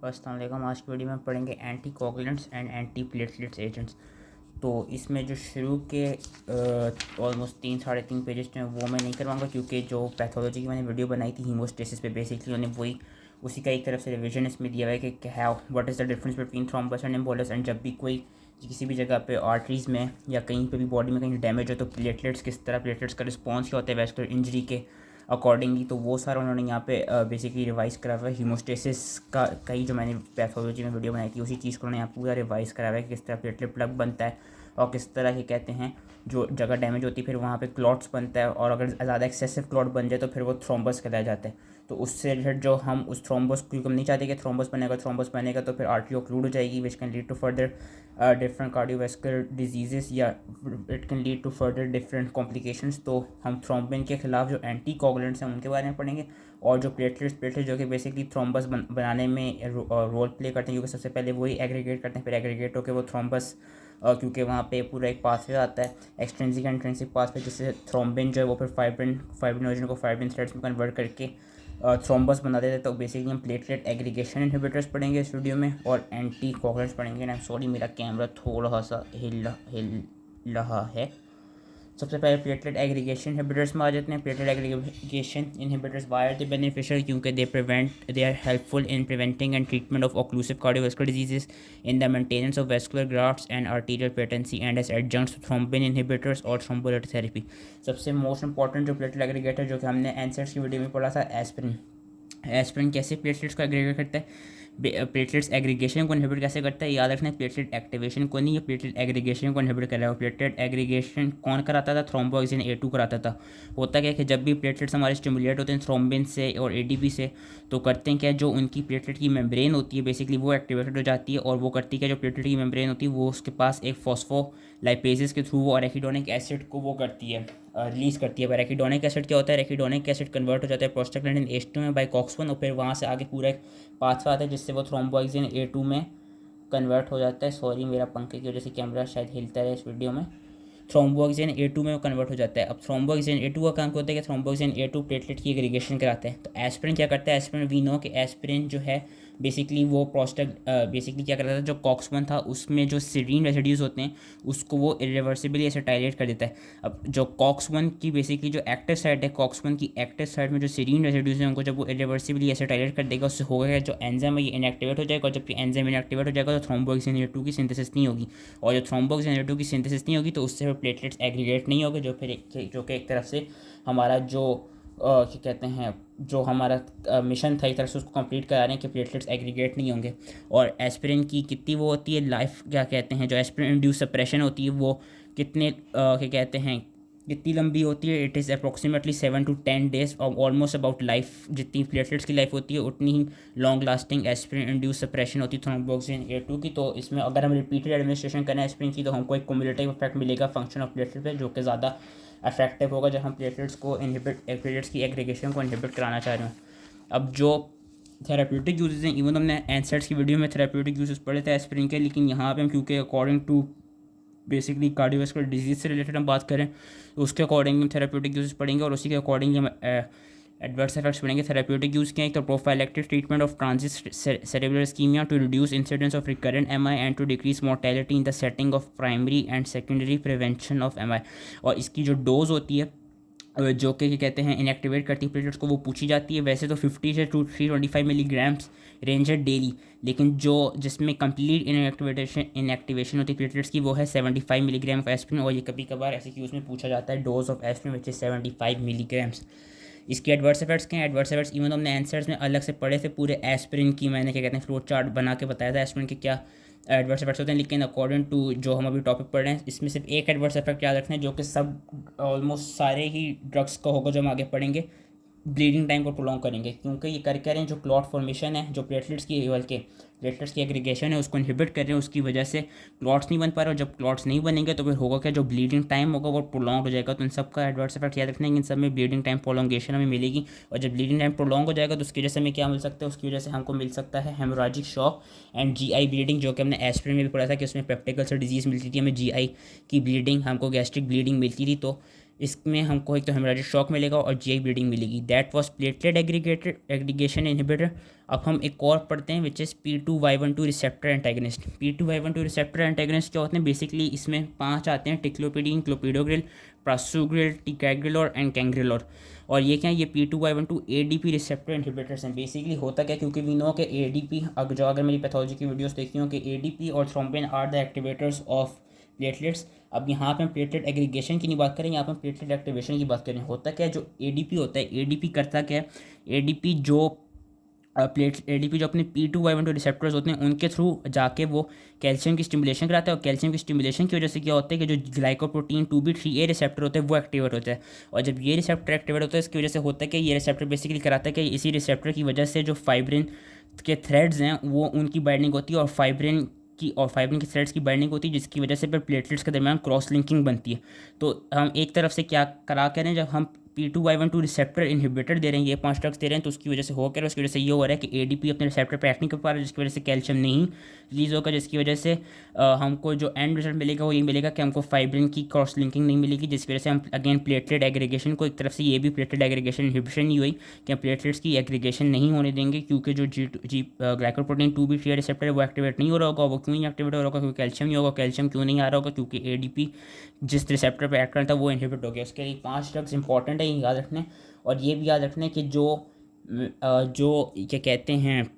अस्सलाम वालेकुम। आज की वीडियो में पढ़ेंगे anti coagulants and anti platelets agents. तो इसमें जो शुरू के ऑलमोस्ट 3-3.5 पेजेस थे वो मैं नहीं करवाऊंगा, क्योंकि जो पैथोलॉजी की मैंने वीडियो बनाई थी हीमोस्टेसिस पे, बेसिकली उन्होंने वही उसी का एक तरफ से रिविजन इसमें दिया हुआ है कि how what is the difference between thrombus and embolus. And जब भी कोई किसी भी जगह पे आर्टरीज़ में या कहीं पे भी बॉडी में कहीं डैमेज हो तो प्लेटलेट्स किस तरह, प्लेटलेट्स का रिस्पॉन्स क्या होता है वैस्कुलर इंजरी के अकॉर्डिंगली, तो वो सारा उन्होंने यहाँ पे बेसिकली रिवाइज़ करा हुआ है। हीमोस्टेसिस का कई जो मैंने पैथोलॉजी में वीडियो बनाई थी उसी चीज़ को उन्होंने यहाँ पूरा रिवाइज़ करा हुआ है कि किस तरह प्लेटलेट प्लग बनता है और किस तरह के कहते हैं जो जगह डैमेज होती है फिर वहाँ पे क्लॉट्स बनता है, और अगर ज़्यादा एक्सेसिव क्लॉट बन जाए तो फिर वो थ्रोम्बस कहलाया जाता है। तो उससे रिलेटेड जो हम उस थ्रोम्बस, क्योंकि हम नहीं चाहते कि थ्रोम्बस बनेगा तो फिर आर्टरी ओक्लूड हो जाएगी, which can lead to further different cardiovascular disease या it can lead to further different complications. तो हम थ्रोम्बिन के खिलाफ जो एंटी कोगुलेंट्स हैं उनके बारे में पढ़ेंगे, और जो प्लेटलेट्स जो कि बेसिकली थ्रोम्बस बनाने में रोल प्ले करते हैं, क्योंकि सबसे पहले वही एग्रीगेट करते हैं, फिर एग्रीगेट होकर वो थ्रोम्बस, क्योंकि वहाँ पे पूरा एक पाथवे आता है एक्सट्रिंसिक एंड इंट्रिंसिक पाथवे, जिससे थ्रोम्बिन जो है वो फिर फाइब्रिनोजन को फाइब्रिन थ्रेड्स में कन्वर्ट करके थ्रोम्बस बना देते हैं। तो बेसिकली हम प्लेटलेट एग्रीगेशन इनहिबिटर्स पढ़ेंगे इस वीडियो में, और एंटी कोगुलेंट्स पढ़ेंगे। एंड सॉरी मेरा कैमरा थोड़ा सा हिल रहा है। सबसे पहले प्लेटलेट एग्रीगेशन इनहिबिटर्स में आ जाते हैं। Platelet aggregation inhibitors why are the beneficial, क्योंकि they are helpful in preventing and treatment of occlusive cardiovascular diseases, in the maintenance of vascular grafts and arterial patency, and as adjuncts to thrombin inhibitors और thrombolytic therapy. सबसे most important जो platelet aggregator जो कि हमने NSAIDs की video में पढ़ा था, एस्पिरिन। एस्पिरिन कैसे प्लेटलेट्स को एग्रीगेट करता है, प्लेटलेट्स एग्रीगेशन को इनहिबिट कैसे करता है, याद रखना है प्लेटलेट एक्टिवेशन को नहीं, ये प्लेटलेट एग्रीगेशन को इनहिबिट कर रहा है। प्लेटलेट एग्रीगेशन कौन कराता था, थ्रोम्बोएक्सिन A2 कराता था। होता क्या है कि जब भी प्लेटलेट्स हमारे स्टिमुलेट होते हैं थ्रोम्बिन से और ADP से, तो करते हैं क्या, जो उनकी प्लेटलेट की मेम्ब्रेन होती है बेसिकली वो एक्टिवेटेड हो जाती है, और वो करती है क्या, जो प्लेटलेट की मेम्ब्रेन होती है वो उसके पास एक फॉस्फोलाइपेजेस के थ्रू वो एराकिडोनिक एसिड को वो करती है, रिलीज़ करती है। एराकिडोनिक एसिड क्या होता है, एराकिडोनिक एसिड कन्वर्ट हो जाता है प्रोस्टाग्लैंडिन H2 में बाय COX-1, और फिर वहाँ से आगे पूरा एक पाथवे आता है जिससे वो थ्रोम्बोएक्सिन A2 में कन्वर्ट हो जाता है। सॉरी मेरा पंखे की वजह से कैमरा शायद हिलता है इस वीडियो में। थ्रोम्बोएक्सिन A2 में वो कन्वर्ट हो जाता है। अब थ्रोम्बोएक्सिन A2 का काम क्या होता है कि थ्रोम्बोएक्सिन A2 प्लेटलेट की एग्रीगेशन कराते हैं। तो एस्पिरिन क्या करता है, एस्पिरिन वी नो कि एस्पिरिन जो है बेसिकली वो बेसिकली क्या करता था, जो COX-1 था उसमें जो सीरीन रेसिड्यूज होते हैं उसको वो इरिवर्सिबली एसिटाइलेट कर देता है। अब जो COX-1 की बेसिकली जो एक्टिव साइट है, COX-1 की एक्टिव साइट में जो सीरीन रेसिड्यूज हैं उनको जब वो इरिवर्सिबली एसिटाइलेट कर देगा, उससे होगा जो एंजाइम है ये इनएक्टिवेट हो जाएगा, और जब एंजाइम इनएक्टिवेट हो जाएगा तो थ्रोम्बोएक्सिन A2 की सिंथेसिस नहीं होगी, और जो थ्रोम्बोएक्सिन A2 की सिंथेसिस नहीं होगी तो उससे फिर प्लेटलेट्स एग्रीगेट नहीं होगे, जो कि एक तरफ से हमारा जो क्या कहते हैं, जो हमारा मिशन था एक तरफ से उसको कंप्लीट करा रहे हैं कि प्लेटलेट्स एग्रीगेट नहीं होंगे। और एस्पिरिन की कितनी वो होती है लाइफ, क्या कहते हैं, जो एस्पिरिन इंड्यूस सप्रेशन होती है वो कितने क्या कहते हैं कितनी लंबी होती है, it is approximately 7 to 10 days, और ऑलमोस्ट अबाउट लाइफ जितनी प्लेटलेट्स की लाइफ होती है उतनी ही long lasting aspirin induce suppression होती है थ्रोम्बोएक्सिन A2 की। तो इसमें अगर हम रिपीटेड एडमिनिस्ट्रेशन करें एस्पिरिन की तो हमको एक क्युमुलेटिव इफेक्ट मिलेगा फंक्शन ऑफ प्लेटलेट पे, जो कि ज़्यादा अफेक्टिव होगा जब हम प्लेटलेट्स की एग्रीगेशन को इनहिबिट कराना चाह रहे हैं। अब जो थेराप्यूटिक यूजेस हैं, इवन हमने एनसेट्स की वीडियो में थेराप्यूटिक यूजेस पढ़े थे एस्पिरिन के, लेकिन यहाँ पे हम क्योंकि according to basically cardiovascular disease से रिलेटेड हम बात करें तो उसके अकॉर्डिंग हम थेराप्यूटिक यूजेस पढ़ेंगे, और उसी के अकॉर्डिंग हम एडवर्स इफेक्ट्स पढ़ेंगे। थेराप्यूटिक यूज़ क्या है, तो prophylactic treatment of transit cerebral ischaemia to reduce incidence of recurrent MI and to decrease mortality in the setting of primary and secondary prevention of MI। और इसकी जो dose होती है जो कि कहते हैं इनएक्टिवेट करती है प्लेटलेट्स को, वो पूछी जाती है। वैसे तो 50 से 325 मिलीग्राम्स रेंज है डेली, लेकिन जो जिसमें कंप्लीट इनएक्टिवेशन होती है प्लेटलेट्स की वो है 75 मिलीग्राम ऑफ एस्पिरिन, और ये कभी कभार ऐसे क्यूज में पूछा जाता है dose of aspirin which is 75 milligrams. इसके एडवर्स इफेक्ट्स क्या हैं, एडवर्स इफेक्ट्स इवन हमने आंसर्स में अलग से पढ़े थे पूरे एस्पिरिन की, मैंने क्या कहते हैं फ्लो चार्ट बना के बताया था एस्पिरिन के क्या एडवर्स इफेक्ट्स होते हैं, लेकिन अकॉर्डिंग टू जो हम अभी टॉपिक पढ़ रहे हैं इसमें सिर्फ एक एडवर्स इफेक्ट याद रखना है जो कि सब ऑलमोस्ट सारे ही ड्रग्स का होगा जो हम आगे पढ़ेंगे, ब्लीडिंग टाइम को प्रोलॉन्ग करेंगे। क्योंकि ये कर क्या रहे हैं, जो क्लॉट फॉर्मेशन है, जो प्लेटलेट्स की एग्रीगेशन है उसको इनहिबिट कर रहे हैं, उसकी वजह से क्लॉट्स नहीं बन पा रहे, और जब क्लॉट्स नहीं बनेंगे तो फिर होगा क्या, जो ब्लीडिंग टाइम होगा वो प्रोलॉन्ग हो जाएगा। तो इन सब का एडवर्स इफेक्ट याद रखना है, इन सब में ब्लीडिंग टाइम प्रोलॉन्गेशन हमें मिलेगी, और जब ब्लीडिंग टाइम प्रोलॉन्ग हो जाएगा तो उसकी वजह से हमें क्या मिल सकता है, उसकी वजह से हमको मिल सकता है haemorrhagic shock and GI bleeding, जो कि हमने एस्पिरिन में भी पढ़ा था कि उसमें पेप्टिक अल्सर डिजीज़ मिलती थी हमें, GI की ब्लीडिंग, हमको गैस्ट्रिक ब्लीडिंग मिलती थी। तो इसमें हमको एक तो हेमोरेजिक शॉक मिलेगा और जीआई ब्लीडिंग मिलेगी। That was platelet aggregation inhibitor. अब हम एक और पढ़ते हैं which is P2Y12 receptor antagonist. P2Y12 receptor antagonist क्या होते हैं? बेसिकली इसमें 5 आते हैं, टिक्लोपिडीन, क्लोपिडोग्रिल, प्रासुग्रिल, टिकैग्रिलोर एंड कैंग्रिलोर। और ये क्या है? ये P2Y12 ADP रिसेप्टर इनहिबिटर्स हैं। बेसिकली होता क्या, क्योंकि वी नो के ADP अगर मेरी पैथोलॉजी की वीडियोस देखी हो कि ADP और thrombin are the activators of platelets. अब यहाँ पे हम प्लेटलेट एग्रीगेशन की नहीं बात करें, यहाँ पे हम प्लेटलेट एक्टिवेशन की बात करें। होता क्या है, जो एडीपी होता है, एडीपी करता क्या है, एडीपी जो एडीपी जो अपने P2Y12 रिसेप्टर्स होते हैं उनके थ्रू जाके वो कैल्शियम की स्टिमुलेशन कराता है, और कैल्शियम की स्टिमुलेशन की वजह से क्या होता है कि जो ग्लाइकोप्रोटीन 2B3A रिसेप्टर होता है वो एक्टिवेट होता है। और जब ये रिसेप्टर एक्टिवेट होता है इसकी वजह से होता है कि ये रिसेप्टर बेसिकली कराता है कि इसी रिसेप्टर की वजह से जो फाइब्रिन के थ्रेड्स हैं वो उनकी बाइंडिंग होती है, और फाइब्रिन की थ्रेड्स की बाइंडिंग होती है, जिसकी वजह से फिर प्लेटलेट्स के दरमियान क्रॉस लिंकिंग बनती है। तो हम एक तरफ से क्या करा कर रहे हैं, जब हम P2Y12 रिसेप्टर इनहिबिटर दे रहे हैं, ये 5 ड्रग्स दे रहे हैं, तो उसकी वजह से हो क्या, उसकी वजह से ये हो रहा है कि एडीपी अपने रिसेप्टर पर एक्ट नहीं कर पा रहा है, जिसकी वजह से कैल्शियम नहीं रिलीज होगा, जिसकी वजह से हमको जो एंड रिजल्ट मिलेगा वो ये मिलेगा कि हमको फाइब्रिन की क्रॉस लिंकिंग नहीं मिलेगी, जिसकी वजह से हम अगेन प्लेटलेट एग्रीगेशन को, एक तरफ से ये भी प्लेटलेट एग्रीगेशन इनहिबिशन ही हुई कि हम प्लेटलेट्स की एग्रीगेशन नहीं होने देंगे, क्योंकि जो जी ग्लाइकोप्रोटीन 2B3A रिसेप्टर है वो एक्टिवेट नहीं हो रहा होगा। वो क्यों नहीं एक्टिवेट हो रहा होगा? क्योंकि कैल्शियम नहीं होगा। कैल्शियम क्यों नहीं आ रहा होगा? क्योंकि एडीपी जिस रिसेप्टर पर एक्ट करता है वो इनहिबिट हो गया। उसके लिए 5 ड्रग्स इंपॉर्टेंट है, ये याद रखने। और ये भी याद रखना है कि जो क्या कहते हैं,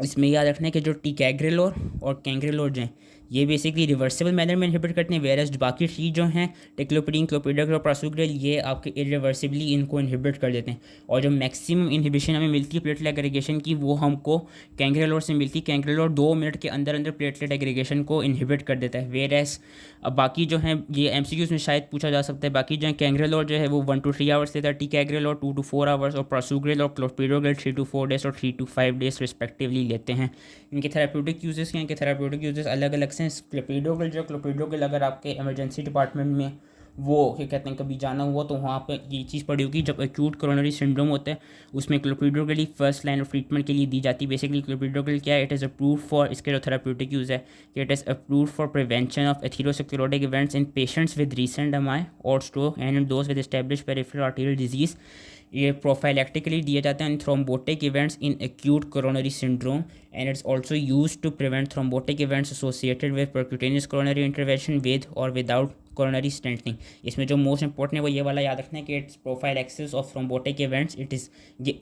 इसमें याद रखना है कि जो टिकैग्रिलोर और कैंग्रिलोर जो हैं ये बेसिकली रिवर्सिबल मैनर में इनहिबिट करते हैं, वेरस बाकी चीज़ जो हैं टिक्लोपिडीन, क्लोपिडोग्रिल, प्रासुग्रिल, ये आपके इरिवर्सिबली इनको इनहिबिट कर देते हैं। और जो मैक्सिमम इनहिबिशन हमें मिलती है प्लेटलेट एग्रीगेशन की वो हमको कैंग्रिलोर से मिलती है। कैंग्रिलोर 2 मिनट के अंदर अंदर प्लेटलेट एग्रीगेशन को इनहिबिट कर देता है, वेरस अब बाकी जो हैं ये एमसीक्यूज़ में शायद पूछा जा सकता है, बाकी जो है कैंग्रिलोर जो है वो 1 to 3 आवर्स लेता है, टिकैग्रिलोर 2 to 4 आवर्स, और प्रासुग्रिल और क्लोपिडोग्रिल 3 to 4 डेज और 3 to 5 डेज रिस्पेक्टिवली लेते हैं। इनके थेराप्यूटिक यूजेस क्या हैं? इनके थेराप्यूटिक यूजेस अलग अलग से। क्लोपिडोग्रिल अगर आपके इमरजेंसी डिपार्टमेंट में वो क्या कहते हैं कभी जाना हुआ तो वहाँ पे ये चीज़ पड़ी होगी, जब एक्यूट कोरोनरी सिंड्रोम होता है उसमें clopidogrel first line of treatment के लिए दी जाती है। बेसिकली क्लोपिडोग्रिल क्या है, इट इज़ अप्रूव्ड फॉर, इसके जो थेराप्यूटिक यूज़ है कि it is approved for prevention of atherosclerotic events in patients with recent MI और stroke and in those with established peripheral arterial disease. ये प्रोफाइलैक्टिकली दिए जाते हैं in thrombotic events in acute coronary syndrome, and it's also use to prevent thrombotic events associated with percutaneous coronary intervention with और without coronary stenting. इसमें जो most important है वो ये वाला याद रखना है कि it's prophylaxis of thrombotic events, it is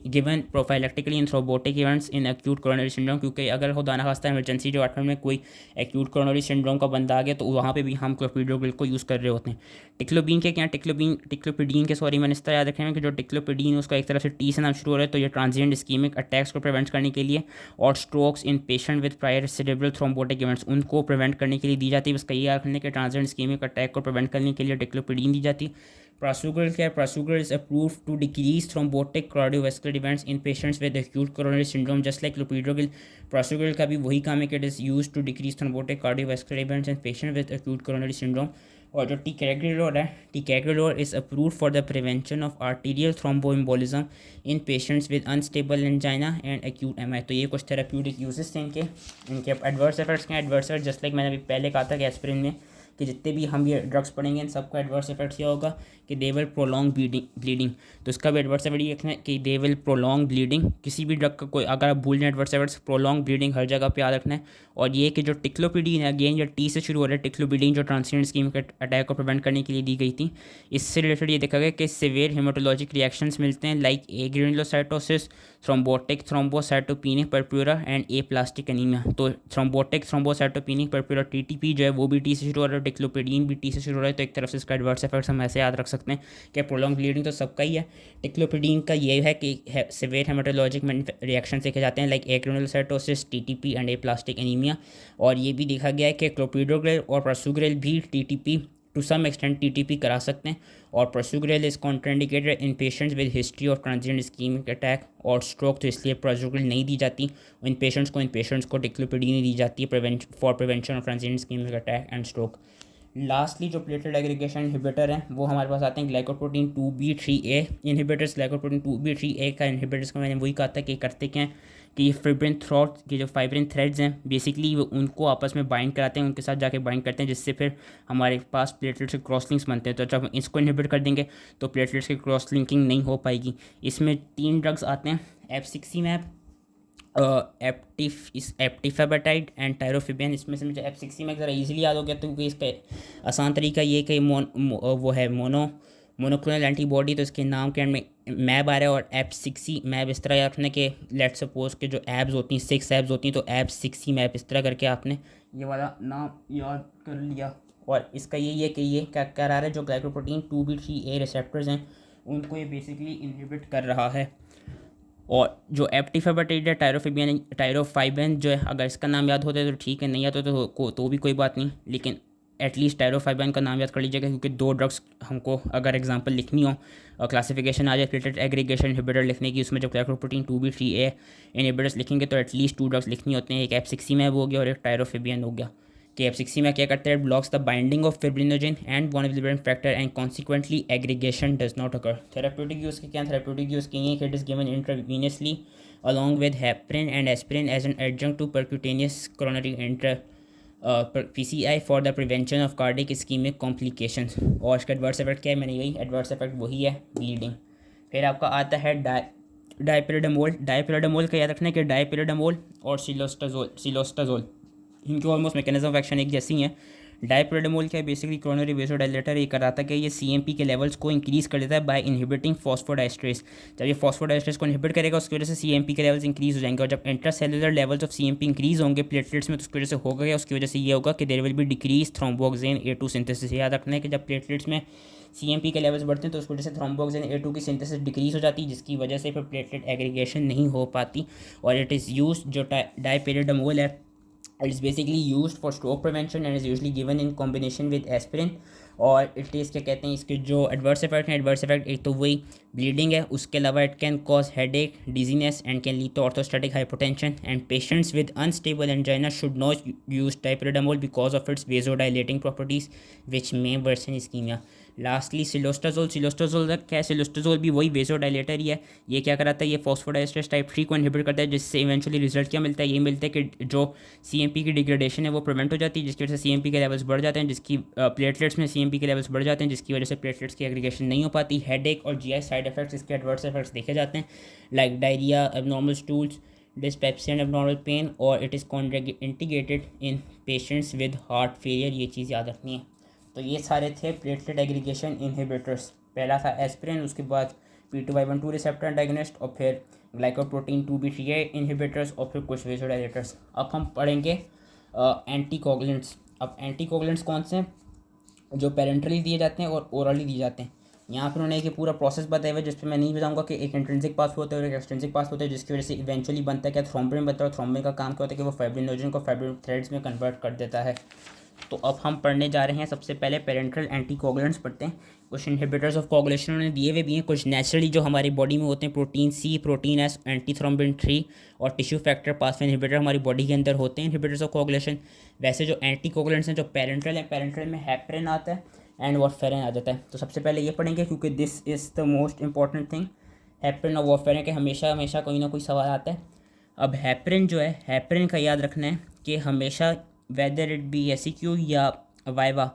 given prophylactically in thrombotic events in acute coronary syndrome. क्योंकि अगर खुदा ना खास्ता इमरजेंसी डिपार्टमेंट में कोई एक्यूट कोरोनरी सिंड्रोम का बंदा आ गया तो वहाँ पे भी हम क्लोपिडोग्रिल को यूज़ कर रहे होते हैं। टिक्लोबीन के क्या, टिक्लोपिडीन के सॉरी मैंने इस तरह याद रखना है कि जो टिक्लोपिडीन है उसका एक तरफ से टी से नाम शुरू हो रहा है, तो ये ट्रांजिएंट इस्कीमिक अटैक्स को प्रिवेंट करने के लिए और strokes in patient with prior cerebral thrombotic events उनको प्रिवेंट करने के लिए दी जाती है। उसका ये याद रखने के ट्रांजिएंट इस्कीमिक अटैक को प्रिवेंट करने के लिए टिक्लोपिडीन दी जाती है। प्रासुग्रिल क्या है, prasugrel is approved to decrease thrombotic cardiovascular events in patients with acute coronary syndrome just like clopidogrel. Prasugrel का भी वही काम है कि it is use to decrease thrombotic cardiovascular events in patient with acute coronary syndrome. और जो ticagrelor है, ticagrelor is approved for the prevention of arterial thromboembolism in patients with unstable angina and acute MI. तो ये कुछ therapeutic uses थे इनके adverse effects क्या हैं? एडवर्स इफेक्ट जस्ट लाइक मैंने अभी पहले कहा था कि एस्पिरिन में कि जितने भी हम ये ड्रग्स पढ़ेंगे इन सबका एडवर्स इफेक्ट क्या होगा कि दे विल प्रोलॉन्ग ब्लीडिंग। तो इसका भी एडवर्स इफेक्ट ये रखना है कि दे विल प्रोलॉन्ग ब्लीडिंग। किसी भी ड्रग का कोई अगर आप भूल जाए एडवर्स इफेक्ट्स, प्रोलॉन्ग ब्लीडिंग हर जगह पे याद रखना है। और ये कि जो टिक्लोपिडीन है, अगेन ये टी से शुरू हो रहा है, टिक्लोपिडीन जो ट्रांसिएंट स्कीम के अटैक को प्रिवेंट करने के लिए दी गई थी, इससे रिलेटेड ये देखा गया कि सिवियर हेमाटोलॉजिक रिएक्शंस मिलते हैं like agranulocytosis, thrombotic thrombocytopenic purpura and aplastic anaemia. तो थ्रोम्बोटिक थ्रोम्बोसाइटोपेनिक पर्प्यूरा टीटीपी जो है वो भी टी से शुरू हो रहा है, टिक्लोपिडीन भी टी से शुरू हो रहा है। तो एक तरफ से इसका एडवर्स इफेक्ट्स हम ऐसे याद रख सकते हैं कि प्रोलॉन्ग ब्लीडिंग तो सबका ही है। टिक्लोपिडीन का ये है कि सिवियर हेमाटोलॉजिक रिएक्शन देखे जाते हैं like agranulocytosis, TTP and aplastic anaemia. और ये भी देखा गया है कि क्लोपिडोग्रिल और प्रासुग्रिल भी TTP to some extent TTP करा सकते हैं। और prasugrel is contraindicated in patients with history of transient ischaemic attack और स्ट्रोक, तो इसलिए प्रासुग्रिल नहीं दी जाती इन पेशेंट्स को टिक्लोपिडीन दी जाती है for prevention of transient ischaemic attack and stroke. Lastly जो प्लेटलेट एग्रीगेशन इनहिबिटर हैं वो हमारे पास आते हैं glycoprotein 2B3A inhibitors. Glycoprotein 2B3A का इनहिबिटर्स का मैंने वही कहा था कि करते क्या हैं कि ये फाइब्रिन थ्रॉट के जो फाइब्रिन थ्रेड्स हैं बेसिकली वो उनको आपस में बाइंड कराते हैं, उनके साथ जाके बाइंड करते हैं, जिससे फिर हमारे पास प्लेटलेट्स के क्रॉस लिंक्स बनते हैं। तो जब हम इसको इनहिबिट कर देंगे तो प्लेटलेट्स की क्रॉस लिंकिंग नहीं हो पाएगी। इसमें 3 ड्रग्स आते हैं, एफसिक्सीमैब, एप्टिफेबटाइड एंड टायरोफिबियन। इसमें से मुझे एफसिक्सीमैब ज़रा ईजिली याद हो गया, तो क्योंकि इसका आसान तरीका ये कि वो है मोनोक्लोनल एंटीबॉडी, तो इसके नाम के एंड में मैब आ रहा है। और एफ60 मैब इस तरह याद रखना कि लेट सपोज के जो एब्स होती हैं 6 एब्स होती हैं, तो एफ60 मैब इस तरह करके आपने ये वाला नाम याद कर लिया। और इसका यही है कि ये क्या कर रहा है, जो ग्लाइकोप्रोटीन 2B3A रिसेप्टर्स हैं उनको ये बेसिकली इनहिबिट कर रहा है। और जो एप्टिफेबटाइड है टायरोफाइबिन जो है, अगर इसका नाम याद होता है तो ठीक है, नहीं आता तो भी कोई बात नहीं, लेकिन एटलीस्ट टायरोफाइबिन का नाम याद कर लीजिएगा, क्योंकि 2 ड्रग्स हमको अगर एग्जांपल लिखनी हो और क्लासिफिकेशन आ जाए प्लेटलेट एग्रीगेशन इनहिबिटर लिखने की, उसमें जब ग्लाइकोप्रोटीन 2B3A इनहिबिटर्स लिखेंगे तो एटलीस्ट 2 ड्रग्स लिखनी होते हैं, एक एफ60मैब हो गया और एक टायरोफिबियन हो गया। कि एफ60मैब क्या करता है, blocks the binding of fibrinogen and one of factor and consequently aggregation does not occur. Therapeutic use के क्या, थेराप्यूटिक यूज़ के ये कि it is given intravenously along with heparin and aspirin as an adjunct to percutaneous coronary PCI for the prevention of cardiac ischemic complications। और इसका adverse effect क्या है, मैंने यही एडवर्स इफेक्ट वही है, ब्लीडिंग। फिर आपका आता है डायपिरिडामोल का याद रखना है कि डायपिरिडामोल और सिलोस्टाजोल इनकी ऑलमोस्ट मैकेनिज्म ऑफ एक्शन एक जैसी हैं। डायपिरिडामोल क्या है, बेसिकली कोरोनरी वेसोडाइलेटर, ये कराता है कि ये सीएमपी के लेवल्स को इंक्रीज़ कर देता है बाय इनहिबिटिंग फॉस्फोडाइस्ट्रेस। जब ये फॉस्फोडाइस्ट्रेस को इनहिबिट करेगा उसकी वजह से सीएमपी के लेवल्स इंक्रीज़ हो जाएंगे, और जब intracellular levels of CMP increase होंगे प्लेटलेट्स में तो उसकी वजह से होगा क्या, उसकी वजह से ये होगा कि there will be decrease thromboxane A2 synthesis. याद रखना है कि जब प्लेटलेट्स में सीएमपी के लेवल्स बढ़ते हैं तो उसकी वजह से थ्रोम्बोक्सिन A2 की सिंथेसिस डिक्रीज हो जाती है, जिसकी वजह से फिर प्लेटलेट एग्रीगेशन नहीं हो पाती। और इट इज़ यूज जो डायपिरिडामोल है, it is basically used for stroke prevention and is usually given in combination with aspirin। और इट इज़ क्या कहते हैं, इसके जो एडवर्स इफेक्ट हैं, एडवर्स इफेक्ट एक तो वही ब्लीडिंग है, उसके अलावा it can cause headache, dizziness and can lead to orthostatic hypotension and patients with unstable angina should not use dipyridamole because of its vasodilating properties which may worsen ischaemia. Lastly cilostazol क्या है, सिलोस्टाजोल भी वही vasodilator ही है। ये क्या कराता है, ये फॉस्फोडाइस्ट्रेस टाइप 3 को इनहिबिट करता है, जिससे इवेंचुअली रिजल्ट क्या मिलता है, ये मिलता है कि जो सीएमपी की डिग्रेडेशन है वो प्रिवेंट हो जाती है, जिसकी वजह से सीएमपी के लेवल्स बढ़ जाते हैं, जिसकी प्लेटलेट्स में सीएमपी के लेवल्स बढ़ जाते हैं, जिसकी वजह से प्लेटलेट्स की एग्रीगेशन नहीं हो पाती। हेडेक और जीआई साइड इफेक्ट्स, इसके एडवर्स इफेक्ट्स देखे जाते हैं, like diarrhoea, abnormal stools, dyspepsia and abnormal pain, और it is integrated in patients with heart failure. ये चीज़ याद रखनी है। तो ये सारे थे प्लेटलेट एग्रीगेशन इनहिबिटर्स। पहला था एस्पिरिन, उसके बाद P2Y12 रिसेप्टर एंटागोनिस्ट, और फिर ग्लाइकोप्रोटीन 2B3A इनहिबिटर्स, और फिर कुछ वेसोडाइलेटर्स। अब हम पढ़ेंगे एंटीकोगुलेंट्स। अब एंटीकोगुलेंट्स कौन से हैं, जो पेरेंटली दिए जाते हैं और ओरली दिए जाते हैं। यहाँ पर उन्होंने एक पूरा प्रोसेस बताया हुआ है, जिस पर मैं नहीं बताऊंगा कि एक इंट्रिंसिक पाथवे होता है और एक एक्सट्रिंसिक पाथवे होता है, जिसकी वजह से इवेंचुअली बनता है क्या, थ्रोम्बिन बनता है। और थ्रोम्बिन का काम क्या होता है कि वो फाइब्रिनोजन को फाइब्रिन थ्रेड्स में कन्वर्ट कर देता है। तो अब हम पढ़ने जा रहे हैं, सबसे पहले पेरेंटल एंटीकोगुलेंट्स पढ़ते हैं। कुछ इनहिबिटर्स ऑफ कोगुलेशन उन्होंने दिए हुए भी हैं, कुछ नेचुरली जो हमारी बॉडी में होते हैं, protein C, protein S, antithrombin 3 और टिश्यू फैक्टर पाथवे इनहिबिटर हमारी बॉडी के अंदर होते हैं इनहिबिटर्स ऑफ कोगुलेशन। वैसे जो एंटीकोगुलेंट्स हैं जो पेरेंटल हैं, पेरेंटल में हेपरिन आता है एंड वारफेरिन आ जाता है। तो सबसे पहले ये पढ़ेंगे क्योंकि this is the most important thing. Heparin और वारफेरिन के हमेशा कोई ना कोई सवाल आता है। अब हेपरिन जो है, हेपरिन का याद रखना है कि हमेशा वेदर इट बी SEQ या वाइवा,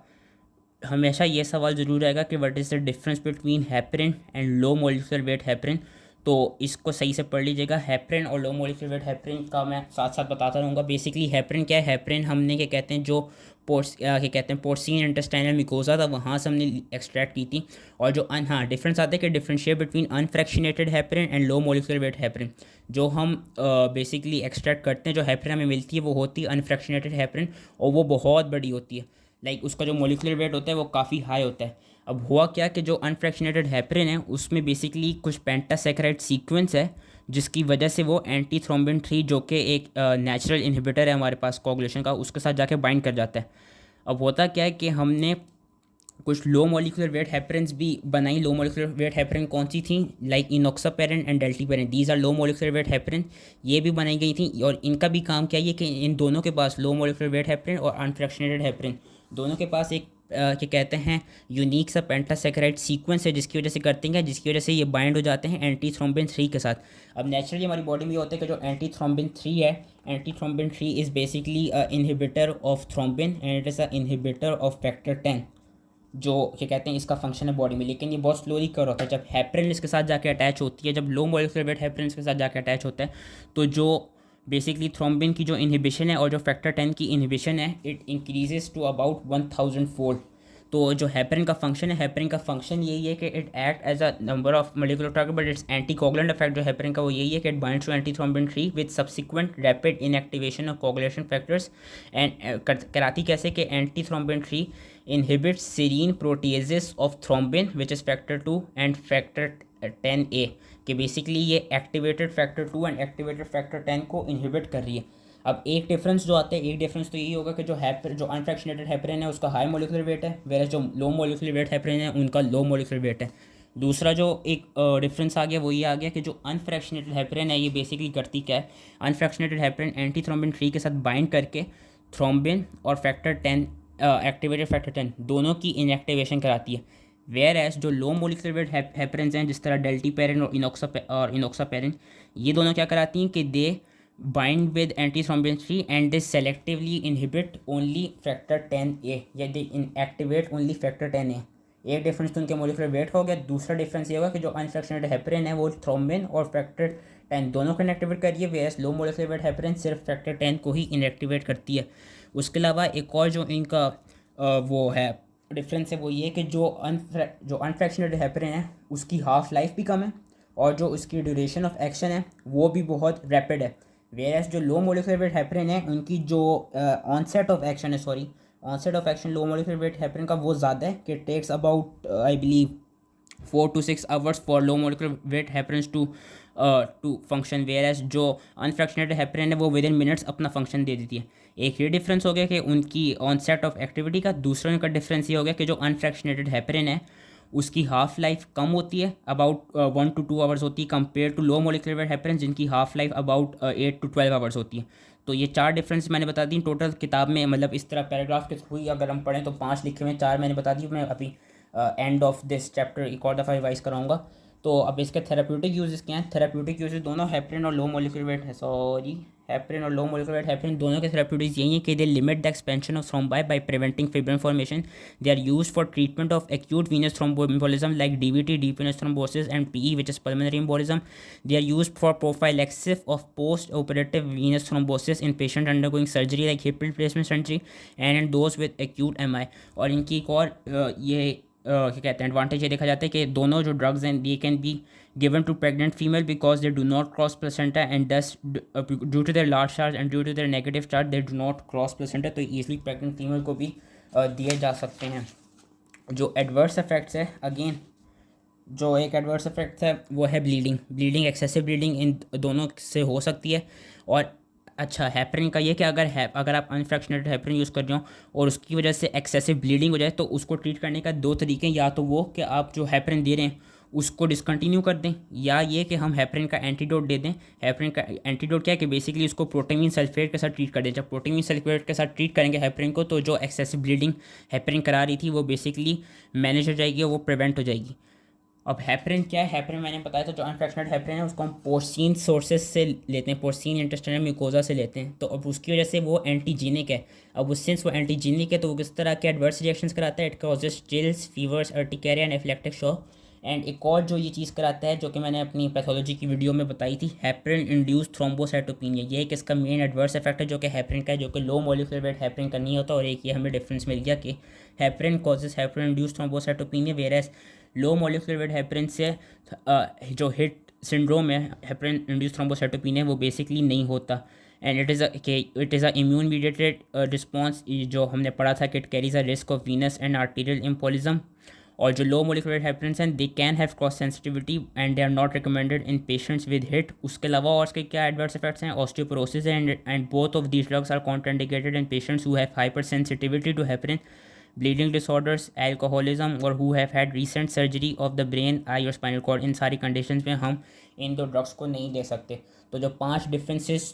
हमेशा ये सवाल ज़रूर आएगा कि what is the difference between heparin and low molecular weight heparin. तो इसको सही से पढ़ लीजिएगा। हेपरिन और लो मोलिकुलर वेट हेपरिन का मैं साथ साथ बताता रहूँगा। बेसिकली हेपरिन क्या है, हेपरिन हमने क्या कहते हैं, जो पोर्सिन इंटेस्टाइनल मिकोजा था वहाँ से हमने एक्सट्रैक्ट की थी। और जो डिफरेंस आता है कि differentiate between unfractionated heparin and low molecular weight heparin. जो हम बेसिकली एक्सट्रैक्ट करते हैं, जो हेपरिन हमें मिलती है वो होती है अनफ्रैक्शनेटेड हेपरिन, और वो बहुत बड़ी होती है। लाइक उसका जो मोलिकुलर वेट होता है वो काफ़ी हाई होता है। अब हुआ क्या कि जो अनफ्रैक्शनेटेड हेपरिन है उसमें बेसिकली कुछ पेंटासैकेराइड सीक्वेंस है, जिसकी वजह से वो एंटीथ्रोम्बिन 3 जो कि एक नेचुरल इनहिबिटर है हमारे पास कोगुलेशन का, उसके साथ जाके बाइंड कर जाता है। अब होता क्या है कि हमने कुछ लो मोलिकुलर वेट हेपरिन्स भी बनाई। लो मोलिकुलर वेट हेपरिन कौन सी थी, like enoxaparin and dalteparin, these are low molecular weight heparin. ये भी बनाई गई थी और इनका भी काम क्या है कि इन दोनों के पास लो मोलिकुलर वेट हेपरिन और अनफ्रैक्शनेटेड हेपरिन दोनों के पास एक क्या कहते हैं यूनिक सा पेंटासेकेराइड सीक्वेंस है जिसकी वजह से करते हैं, जिसकी वजह से ये बाइंड हो जाते हैं एंटी थ्रोम्बिन 3 के साथ। अब नेचुरली हमारी बॉडी में ये होता है कि जो एंटी थ्रोम्बिन 3 है, anti thrombin 3 is basically inhibitor of thrombin and it is a inhibitor of factor 10, जो क्या कहते हैं इसका फंक्शन है बॉडी में। लेकिन ये बहुत स्लोली कर होता है। जब हेपरिन इसके साथ जाके अटैच होती है, जब लो मॉलिक्यूलर वेट हेपरिन इसके साथ जाके अटैच होता है, तो जो बेसिकली थ्रोम्बिन की जो इनहिबिशन है और जो फैक्टर 10 की इनहिबिशन है, it increases to about 1000 fold. तो जो हेपरिन का फंक्शन है, हेपरिन का फंक्शन यही है कि it act as a number of molecular target, but its anti coagulant effect जो हेपरिन का वो यही है कि it binds to anti thrombin 3 with subsequent rapid inactivation of coagulation factors. And कराती कैसे कि anti thrombin 3 inhibits serine proteases of thrombin which is factor 2 and factor 10A, कि बेसिकली ये activated factor 2 and activated factor 10 को inhibit कर रही है। अब एक डिफरेंस जो आता है, एक डिफरेंस तो यही होगा कि जो अनफ्रैक्शनेटेड हेपरिन है उसका हाई मोलिकुलर वेट है, वेयर जो लो मोलिकुलर वेट हेपरिन है उनका लो मोलिकुलर वेट है। दूसरा जो एक डिफरेंस आ गया वो ये आ गया कि जो अनफ्रैक्शनेटेड हेपरिन है ये बेसिकली करती क्या है, अनफ्रैक्शनेटेड हेपरिन एंटी थ्रोम्बिन 3 के साथ बाइंड करके थ्रोम्बिन और फैक्टर 10 एक्टिवेटेड फैक्टर 10 दोनों की इनएक्टिवेशन कराती है। वेयर एज जो लो मोलिकुलर वेट हेपरिन्स हैं जिस तरह डेल्टीपेरिन और इनोक्सापेरिन, ये दोनों क्या कराती हैं कि दे bind with anti thrombin 3 and they selectively inhibit only factor 10A, या दे एक्टिवेट ओनली फैक्टर 10A। एक डिफरेंस तो उनके मोलिकुलर वेट का हो गया। दूसरा डिफरेंस ये होगा कि जो अनफ्रैक्शनेटेड हेपरिन है वो थ्रोम्बिन और फैक्टर 10 दोनों को इनएक्टिवेट करिए, where low molecular weight heparin सिर्फ फैक्टर 10 को ही इनएक्टिवेट करती है। उसके अलावा एक और जो इनका वो है डिफरेंस है वो ये कि जो अनफ्रैक्शनेटेड हेपरिन है उसकी हाफ लाइफ भी कम है और जो उसकी ड्यूरेशन ऑफ एक्शन है वो भी बहुत रैपिड है। वेयर जो लो मोलिकुलर वेट हेपरिन है उनकी जो ऑनसेट ऑफ एक्शन है, sorry onset of action low molecular weight heparin का वो ज़्यादा है कि takes about I believe 4 to 6 hours for low molecular weight heparins to function, whereas जो अनफ्रैक्शनेटेड हेपरिन है वो विद इन मिनट्स अपना फंक्शन दे देती है। एक ये डिफरेंस हो गया कि उनकी ऑनसेट ऑफ एक्टिविटी का। दूसरा उनका डिफरेंस ये हो गया कि जो अनफ्रैक्शनेटेड हेपरिन है उसकी हाफ लाइफ कम होती है, अबाउट 1 to 2 आवर्स होती है, compare to low molecular weight heparin जिनकी half life about 8 to 12 hours होती है। तो ये 4 डिफरेंस मैंने बता दी टोटल किताब में, मतलब इस तरह पैराग्राफ के थ्रू ही अगर हम पढ़ें तो 5 लिखे हुए हैं, 4 मैंने बता दी। मैं अभी एंड ऑफ दिस चैप्टर एक और दफ़ा रिवाइज कराऊंगा। तो अब इसके थेराप्यूटिक यूजेस क्या हैं? थेराप्यूटिक यूजेस दोनों हेपरिन और लो मोलिकुलर वेट है, सॉरी हेपरिन और लो मोलिकुलर वेट हेपरिन दोनों के थेराप्यूटिक्स यही है कि they limit the expansion of thrombi by preventing fibrin formation. They are use for treatment of acute venous thromboembolism like DVT, deep venous thrombosis and PE which is pulmonary embolism. They are use for prophylaxis of post operative venous thrombosis in patient undergoing surgery like hip replacement surgery and those with acute MI. और इनकी एक और ये क्या कहते हैं advantage ये देखा जाता है कि दोनों जो ड्रग्स हैं they can be given to pregnant female because they do not cross placenta and thus due to their large charge and due to their negative charge they do not cross placenta, तो easily pregnant female को भी दिए जा सकते हैं। जो adverse effects है, again जो एक एडवर्स इफेक्ट है वो है ब्लीडिंग एक्सेसिव ब्लीडिंग इन दोनों से हो सकती है। और अच्छा हेपरिन का ये कि अगर आप अनफ्रैक्शनेटेड हेपरिन यूज़ कर रहे हो और उसकी वजह से एक्सेसिव ब्लीडिंग हो जाए तो उसको ट्रीट करने का 2 तरीके हैं, या तो वो कि आप जो हेपरिन दे रहे हैं उसको डिसकंटिन्यू कर दें, या ये कि हम हेपरिन का एंटीडोट दे दें। हेपरिन का एंटीडोट क्या है कि बेसिकली उसको प्रोटामीन सल्फेट के साथ ट्रीट कर दें। जब प्रोटामीन सल्फेट के साथ ट्रीट करेंगे हेपरिन को तो जो एक्सेसिव ब्लीडिंग हेपरिन करा रही थी वो बेसिकली मैनेज हो जाएगी और वो प्रिवेंट हो जाएगी। अब हेपरिन क्या है? हेपरिन मैंने बताया था जो अनफ्रैक्शनेटेड हेपरिन है उसको हम पोर्सिन सोर्सेज से लेते हैं, पोर्सिन इंटेस्टाइनल म्यूकोजा से लेते हैं। तो अब उसकी वजह से वो एंटीजीनिक है। अब उस सिंस वो एंटीजीनिक है तो वो किस तरह के एडवर्स रिएक्शंस कराता है? It causes chills, fevers, urticaria and anaphylactic shock. And एक और जो ये चीज़ कराता है जो कि मैंने अपनी पैथोलॉजी की वीडियो में बताई थी, हेपरिन इंड्यूस थ्रोम्बोसाइटोपिनिया, ये एक इसका मेन एडवर्स इफेक्ट है जो कि हेपरिन का है, जो कि लो मोलिकुलर वेट हेपरिन का नहीं होता। और एक ये हमें डिफरेंस मिल गया कि heparin causes heparin induced thrombocytopenia, whereas low molecular weight heparin से जो हिट सिंड्रोम है हेपरिन इंड्यूस थ्रोम्बोसाइटोपिनिया वो बेसिकली नहीं होता। And it is a immune mediated response, जो हमने पढ़ा था कि it carries a risk of venous and arterial embolism. और जो लो मोलिकुलर हेपरिन हैं they can have cross sensitivity and they are not recommended in patients with HIT. उसके अलावा और उसके क्या एडवर्स इफेक्ट्स हैं? Osteoporosis and both of these drugs are contraindicated in patients who have hyper sensitivity to heparin, bleeding disorders, alcoholism और who have had recent surgery of the brain, eye और spinal cord. इन सारी conditions में हम इन 2 drugs को नहीं दे सकते। तो जो 5 डिफरेंसेस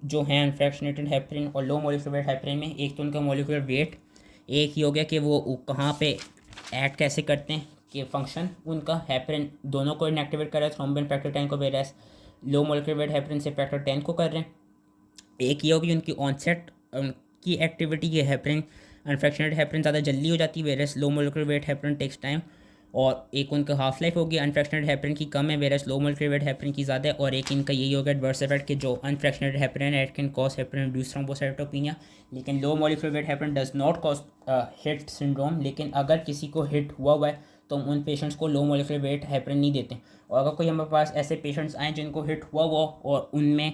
जो हैं अनफ्रैक्शनेटेड हेपरिन और लो मोलिकुलर वेट हेपरिन में, एक तो उनका मोलिकुलर वेट, एक ये हो गया कि वो कहाँ पे एक्ट कैसे करते हैं कि फंक्शन उनका हेपरिन दोनों को इनएक्टिवेट कर रहा है, थ्रोम्बिन फैक्टर 10 को, वेरएस लो मोलिकुलर वेट हेपरिन से फैक्टर 10 को कर रहे हैं। एक ये होगी उनकी ऑनसेट उनकी एक्टिविटी ये हेपरिन अनफ्रैक्शनेटेड हेपरिन ज़्यादा जल्दी हो जाती है, versus low molecular weight heparin takes time. और एक उनका हाफ लाइफ होगी अनफ्रैक्शनेटेड हेपरिन की कम है, versus low molecular weight heparin की ज़्यादा है। और एक इनका यही होगा एडवर्स इफेक्ट कि जो अनफ्रैक्शनेटेड हेपरिन है it can cause heparin induce thrombocytopenia, लेकिन low molecular weight heparin does not cause HIT syndrome. लेकिन अगर किसी को हिट हुआ है तो हम उन पेशेंट्स को लो मोलिकुलर वेट हेपरिन नहीं देते। और अगर कोई हमारे पास ऐसे पेशेंट्स आए जिनको हिट हुआ और उनमें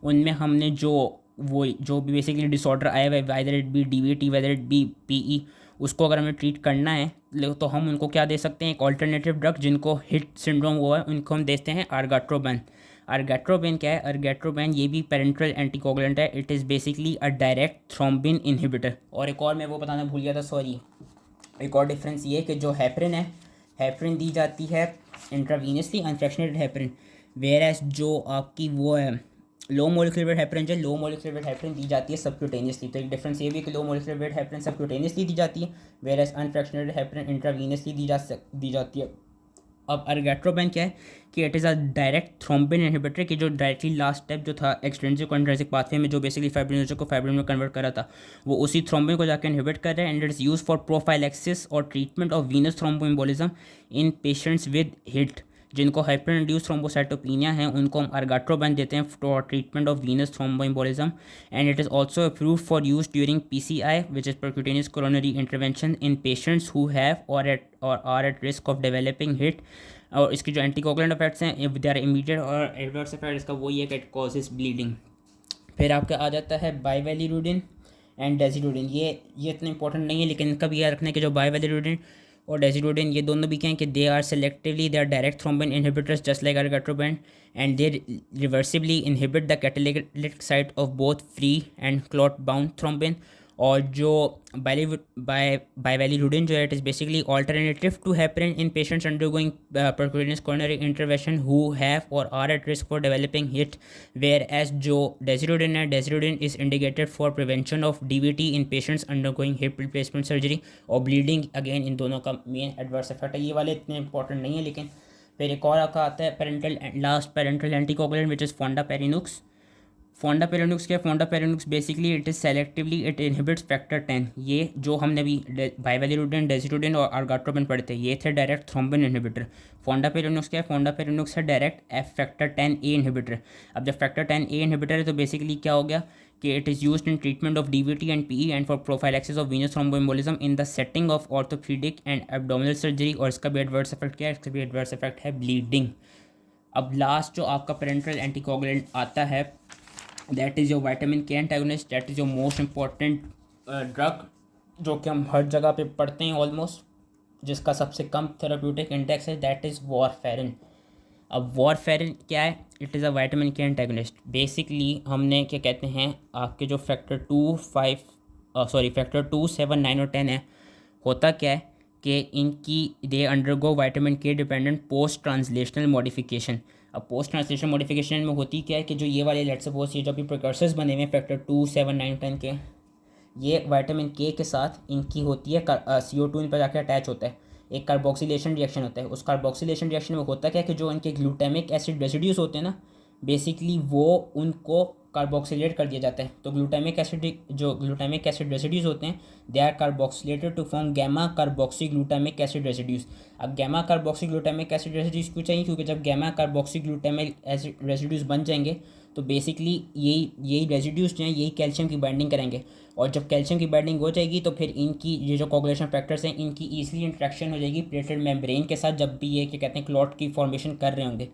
उनमें हमने जो भी बेसिकली डिसऑर्डर आया हुआ है, whether it be DVT whether it be PE, उसको अगर हमें ट्रीट करना है तो हम उनको क्या दे सकते हैं, एक ऑल्टरनेटिव ड्रग जिनको हिट सिंड्रोम हुआ है उनको हम देते हैं अर्गाट्रोबेन। अर्गाट्रोबेन क्या है? अर्गाट्रोबेन ये भी पेरेंट्रल एंटीकोगुलेंट है, it is basically a direct thrombin inhibitor. और एक और मैं वो बताना भूल गया था, सॉरी, एक और डिफरेंस ये है कि जो हेपरिन है, हेपरिन दी जाती है intravenously unfractionated heparin, where as जो आपकी वो है लो मोलिकुलर वेट हेपरिन, जो लो मोलिकुलर वेट हेपरिन दी जाती है सबक्यूटेनियसली। तो एक डिफरेंस ये भी है कि low molecular weight heparin subcutaneously दी जाती है, whereas unfractionated heparin intravenously दी जाती है। अब अर्गेट्रोबेन क्या है कि it is a direct thrombin inhibitor, की जो डायरेक्टली लास्ट स्टेप जो था एक्सट्रिंसिक और इंट्रिंसिक पाथवे में जो बेसिकली फाइब्रिनोजेन को फाइब्रिन में कन्वर्ट करा था, वो उसी थ्रोम्बिन को जाकर इनहिबिट कर रहा है। And it is use for prophylaxis और treatment of venous thromboembolism in patients with HIT, जिनको हाइपर इंड्यूस थ्रोम्बोसाइटोपेनिया है उनको हम अर्गाट्रोबेन देते हैं for treatment of venous thromboembolism. And it is also approved for use during PCI which is percutaneous coronary intervention in patients who have और are at risk of developing HIT. और इसकी जो anticoagulant effects हैं they are immediate, और adverse effect इसका वही है कि इट कॉजेज ब्लीडिंग। फिर आपका आ जाता है बाइवेलिरुडिन एंड डेजिरुडिन। ये इतना इंपॉर्टेंट नहीं है, लेकिन इनका भी याद रखना है कि जो बाइवेलिरुडिन और डेजिरुडिन ये दोनों भी क्या हैं कि they are direct thrombin inhibitors just like argatroban, and they reversibly inhibit the catalytic site of both free and clot bound thrombin. और जो बाइवेलिरुडिन जो है it is basically alternative to heparin in patients undergoing percutaneous coronary intervention who have और are at risk for developing HIT, whereas जो desirudin है, desirudin is indicated for prevention of DVT in patients undergoing hip replacement surgery और bleeding. Again in दोनों का main adverse effect है, ये वाले इतने इंपॉर्टेंट नहीं है। लेकिन फिर एक और आपका आता है last parenteral anticoagulant which is fondaparinux. Fondaparinux क्या है? Fondaparinux basically it is selectively it inhibits factor 10। ये जो हमने अभी बाइवेलिरुडिन, डेजिरुडिन और अर्गाट्रोबेन पढ़े थे ये थे डायरेक्ट थ्रोम्बिन इनहिबिटर। फोंडापेरिनुक्स क्या है? फोंडापेरिनुक्स है डायरेक्ट फैक्टर 10A इनहिबिटर। अब जब फैक्टर 10A इनहिबिटर है तो बेसिकली क्या हो गया कि it is used in treatment of DVT and PE and for prophylaxis of venous thromboembolism in the setting of orthopaedic and abdominal surgery. और इसका भी एडवर्स इफेक्ट क्या है? इसका भी एडवर्स इफेक्ट है ब्लीडिंग। अब लास्ट जो आपका पेरेंटल एंटीकोगुलेंट आता है that is your vitamin K antagonist, that is your most important drug जो कि हम हर जगह पे पढ़ते हैं ऑलमोस्ट, जिसका सबसे कम थेराप्यूटिक इंडेक्स है, दैट इज़ वॉरफेरिन। अब वॉरफेरिन क्या है? It is a vitamin K antagonist. Basically हमने क्या कहते हैं आपके जो फैक्टर 2, 7, 9 और 10 है, होता क्या है कि इनकी दे अंडरगो विटामिन के डिपेंडेंट पोस्ट ट्रांसलेशनल मॉडिफिकेशन। अब पोस्ट ट्रांसलेशन मॉडिफिकेशन में होती क्या है कि जो ये वाले लेट्स सपोज ये जो भी प्रिकर्सर्स बने हुए हैं फैक्टर 2, 7, 9, 10 के, ये विटामिन के के साथ इनकी होती है CO2 इन पर जाकर अटैच होता है, एक कार्बोक्सिलेशन रिएक्शन होता है। उस कार्बोक्सिलेशन रिएक्शन में होता क्या है कि जो इनके ग्लूटामिक एसिड रेसिड्यूज होते हैं ना, बेसिकली वो उनको कार्बोक्सिलेट कर दिया जाता है। तो ग्लूटामिक एसिड रेसिड्यूज होते हैं they are carboxylated to form gamma carboxy glutamic acid residues. अब gamma carboxy glutamic acid residues क्यों चाहिए? क्योंकि जब gamma carboxy glutamic acid residues बन जाएंगे तो बेसिकली यही रेसिड्यूज जो हैं यही कैल्शियम की बाइंडिंग करेंगे, और जब कैल्शियम की बाइंडिंग हो जाएगी तो फिर इनकी ये जो कोगुलेशन फैक्टर्स हैं इनकी ईजिली इंट्रैक्शन हो जाएगी प्लेटेड मेम्ब्रेन के साथ, जब भी ये क्या कहते हैं क्लॉट की फॉर्मेशन कर रहे होंगे।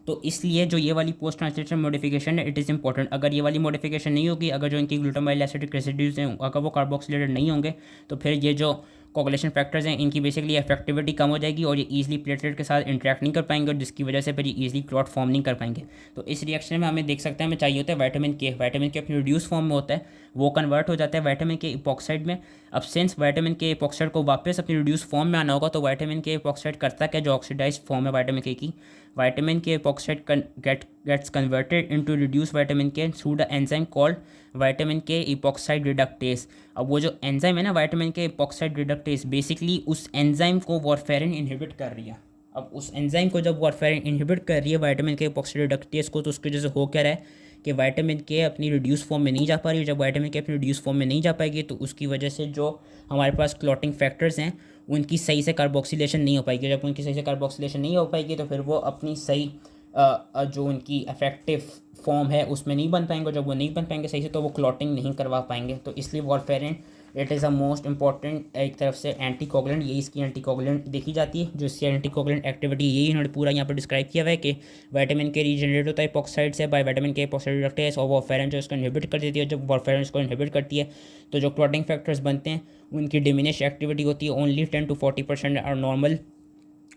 तो इसलिए जो ये वाली पोस्ट ट्रांसलेशन मॉडिफिकेशन है इट इज़ इंपॉर्टेंट। अगर ये वाली मॉडिफिकेशन नहीं होगी, अगर जो इनकी ग्लूटामाइल एसिडिक रेसिड्यूज हैं अगर वो कार्बोक्सिलेटेड नहीं होंगे, तो फिर ये जो कोगुलेशन फैक्टर्स हैं इनकी बेसिकली इफेक्टिविटी कम हो जाएगी और ये ईजिली प्लेटलेट के साथ इंटरेक्ट नहीं कर पाएंगे, और जिसकी वजह से फिर ये ईजिली क्लॉट फॉर्म नहीं कर पाएंगे। तो इस रिएक्शन में हमें देख सकते हैं हमें चाहिए होता है विटामिन के। विटामिन के अपनी रिड्यूस फॉर्म में होता है, वो कन्वर्ट हो जाता है विटामिन के इपॉक्साइड में। अब सिंस विटामिन के एपॉक्साइड को वापस अपनी रिड्यूस फॉर्म में आना होगा, तो विटामिन के एपॉक्साइड करता क्या, जो ऑक्सीडाइज फॉर्म है विटामिन के की, vitamin K epoxide gets converted into reduce vitamin K through the enzyme called vitamin K epoxide reductase. अब वो जो एंजाइम है ना vitamin K epoxide reductase, basically उस एंजाइम को वारफेरिन इनहिबिट कर रही है। अब उस एंजाइम को जब वारफेरिन इनहिबिट कर रही है विटामिन के एपॉक्साइड रिडक्टेज को, तो उसकी वजह से हो क्या रहा है कि विटामिन के अपनी रिड्यूस फॉर्म में नहीं जा पा रही है। जब विटामिन के अपनी रिड्यूस फॉर्म में नहीं जा पाएगी, तो उसकी वजह से जो हमारे पास क्लॉटिंग फैक्टर्स हैं उनकी सही से कार्बोक्सिलेशन नहीं हो पाएगी। जब उनकी सही से कार्बोक्सिलेशन नहीं हो पाएगी, तो फिर वो अपनी सही जो उनकी इफेक्टिव फॉर्म है उसमें नहीं बन पाएंगे। जब वो नहीं बन पाएंगे सही से, तो वो क्लॉटिंग नहीं करवा पाएंगे। तो इसलिए warfarin it is a most important एक तरफ से एंटी कोगुलेंट, यही इसकी एंटी कोगुलेंट देखी जाती है। जो इसकी एंटी कोगुलेंट एक्टिविटी, यही इन्होंने पूरा यहाँ पर डिस्क्राइब किया हुआ है कि विटामिन के रीजनरेट होता है एपॉक्साइड से bye vitamin K epoxide reductase, और वारफेरिन जो इसको इनहिबिट कर देती है। जब वारफेरिन इसको इनहिबिट करती है, तो जो क्लॉटिंग फैक्टर्स बनते हैं उनकी डिमिनिश एक्टिविटी होती है, ओनली 10 to 40% आर नॉर्मल।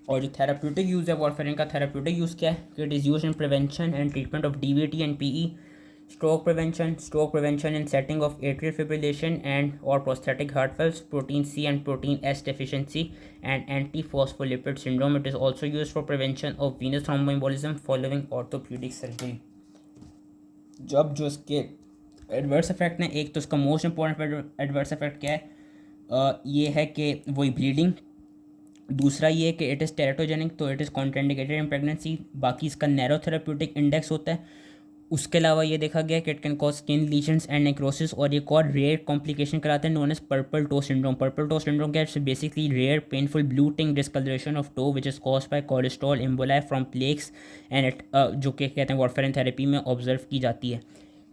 और जो थेराप्यूटिक यूज़ है वारफेरिन का, थेराप्यूटिक यूज़ क्या है कि it is use in prevention and treatment of DVT and PE, stroke prevention in setting of atrial fibrillation and or prosthetic heart valves, protein C and protein S deficiency, and antiphospholipid syndrome. It is also used for prevention of venous thromboembolism following orthopedic surgery. जब जो इसके adverse effect ने, एक तो इसका most important adverse effect क्या है, ये है कि वही ब्लीडिंग। दूसरा ये है कि इट इज़ टेरेटोजेनिक, तो it is contraindicated in pregnancy. बाकी इसका नैरो थेराप्यूटिक इंडेक्स होता है। उसके अलावा ये देखा गया कि it can cause skin lesions and necrosis, और एक और रेयर कॉम्प्लिकेशन कराते हैं known as purple toe syndrome. Purple toe syndrome क्या है, basically rare painful blue tinge discolouration of toe which is caused by cholesterol emboli from plaques and it, जो कि कहते हैं वारफेरिन थेरेपी में ऑब्जर्व की जाती है।